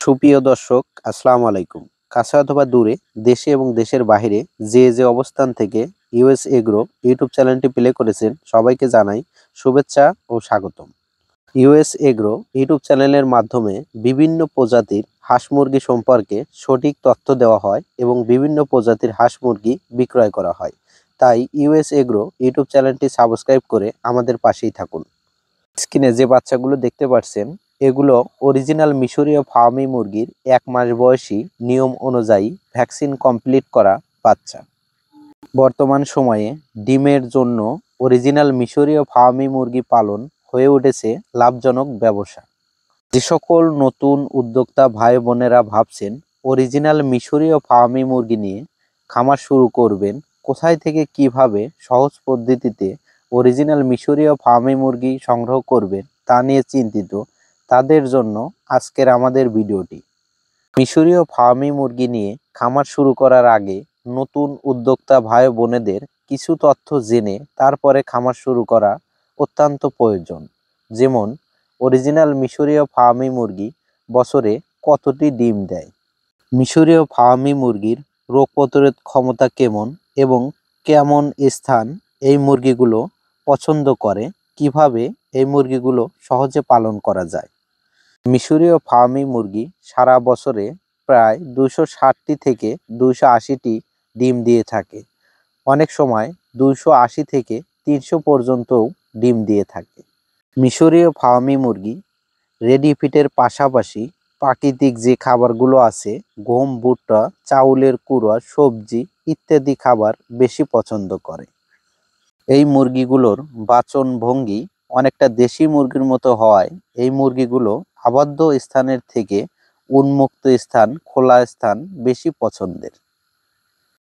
সুপ্রিয় দর্শক, আসসালামু আলাইকুম। কাছে অথবা দূরে, দেশে এবং দেশের বাইরে যে অবস্থান থেকে ইউএস এগ্রো ইউটিউব চ্যানেলটি প্লে করেছেন, সবাইকে জানাই শুভেচ্ছা ও স্বাগতম। ইউএস এগ্রো ইউটিউব চ্যানেলের মাধ্যমে বিভিন্ন প্রজাতির হাঁস মুরগি সম্পর্কে সঠিক তথ্য দেওয়া হয় এবং বিভিন্ন প্রজাতির হাঁস মুরগি বিক্রয় করা হয়। তাই ইউএস এগ্রো ইউটিউব চ্যানেলটি সাবস্ক্রাইব করে আমাদের পাশেই থাকুন। স্ক্রিনে যে বাচ্চাগুলো দেখতে পাচ্ছেন, এগুলো অরিজিনাল মিশরীয় ফার্মি মুরগির 1 মাস বয়সী নিয়ম অনুযায়ী ভ্যাকসিন কমপ্লিট করা বাচ্চা। বর্তমান সময়ে ডিমের জন্য অরিজিনাল মিশরীয় ফার্মি মুরগি পালন হয়ে উঠেছে লাভজনক ব্যবসা। যে সকল নতুন উদ্যোক্তা ভাই বোনেরা ভাবছেন অরিজিনাল মিশরীয় ফার্মি মুরগি নিয়ে খামার শুরু করবেন, কোথায় থেকে কিভাবে সহজ পদ্ধতিতে অরিজিনাল মিশরীয় ফার্মি মুরগি সংগ্রহ করবেন তা নিয়ে চিন্তিত, তাদের জন্য আজকের আমাদের ভিডিওটি। মিশরীয় ফার্মি মুরগি নিয়ে খামার শুরু করার আগে নতুন উদ্যোক্তা ভাই বোনেদের কিছু তথ্য জেনে তারপরে খামার শুরু করা অত্যন্ত প্রয়োজন। যেমন, অরিজিনাল মিশরীয় ফার্মি মুরগি বছরে কতটি ডিম দেয়, মিশরীয় ফার্মি মুরগির রোগ প্রতিরোধ ক্ষমতা কেমন এবং কেমন স্থান এই মুরগিগুলো পছন্দ করে, কিভাবে এই মুরগিগুলো সহজে পালন করা যায়। মিশরীয় ফার্মি মুরগি সারা বছরে প্রায় 260টি থেকে 280টি ডিম দিয়ে থাকে। অনেক সময় 280 থেকে 300 পর্যন্তও ডিম দিয়ে থাকে। মিশরীয় ফার্মি মুরগি রেডি ফিটের পাশাপাশি প্রাকৃতিক যে খাবারগুলো আছে, গম, ভুট্টা, চাউলের কুড়া, সবজি ইত্যাদি খাবার বেশি পছন্দ করে। এই মুরগিগুলোর বাচন ভঙ্গি অনেকটা দেশি মুরগির মতো হওয়ায় এই মুরগিগুলো আবদ্ধ স্থানের থেকে উন্মুক্ত স্থান, খোলা স্থান বেশি পছন্দের।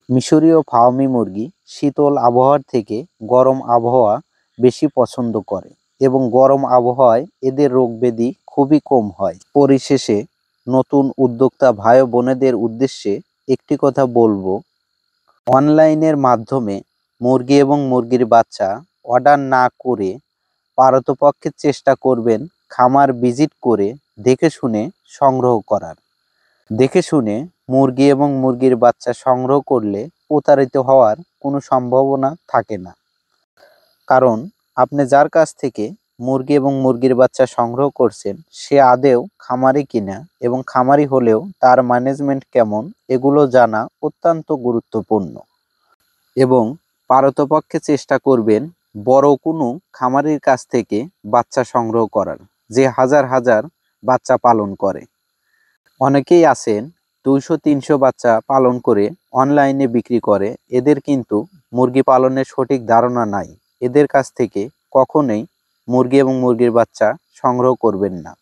মিশরীয় ফার্মি মুরগি শীতল আবহাওয়ার থেকে গরম আবহাওয়া বেশি পছন্দ করে এবং গরম আবহাওয়ায় এদের রোগ ব্যাধি খুবই কম হয়। পরিশেষে নতুন উদ্যোক্তা ভাই বোনেদের উদ্দেশ্যে একটি কথা বলবো, অনলাইনের মাধ্যমে মুরগি এবং মুরগির বাচ্চা অর্ডার না করে পারতপক্ষে চেষ্টা করবেন খামার ভিজিট করে দেখে শুনে সংগ্রহ করার। দেখে শুনে মুরগি এবং মুরগির বাচ্চা সংগ্রহ করলে প্রতারিত হওয়ার কোনো সম্ভাবনা থাকে না। কারণ আপনি যার কাছ থেকে মুরগি এবং মুরগির বাচ্চা সংগ্রহ করছেন সে আদৌ খামারি কিনা এবং খামারি হলেও তার ম্যানেজমেন্ট কেমন, এগুলো জানা অত্যন্ত গুরুত্বপূর্ণ। এবং পারতপক্ষে চেষ্টা করবেন বড় কোনো খামারির কাছ থেকে বাচ্চা সংগ্রহ করার, যে হাজার হাজার বাচ্চা পালন করে। অনেকেই আছেন 200-300 বাচ্চা পালন করে অনলাইনে বিক্রি করে, এদের কিন্তু মুরগি পালনের সঠিক ধারণা নাই। এদের কাছ থেকে কখনোই মুরগি এবং মুরগির বাচ্চা সংগ্রহ করবেন না।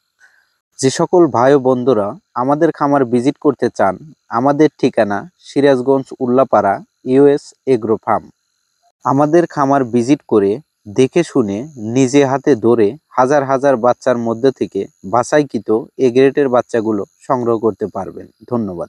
যে সকল ভাই ও বন্ধুরা আমাদের খামার ভিজিট করতে চান, আমাদের ঠিকানা Sirajganj Ullapara, US agro farm. আমাদের খামার ভিজিট করে দেখে শুনে নিজে হাতে ধরে হাজার হাজার বাচ্চার মধ্যে থেকে বাছাইকৃত এ গ্রেডের বাচ্চাগুলো সংগ্রহ করতে পারবেন। ধন্যবাদ।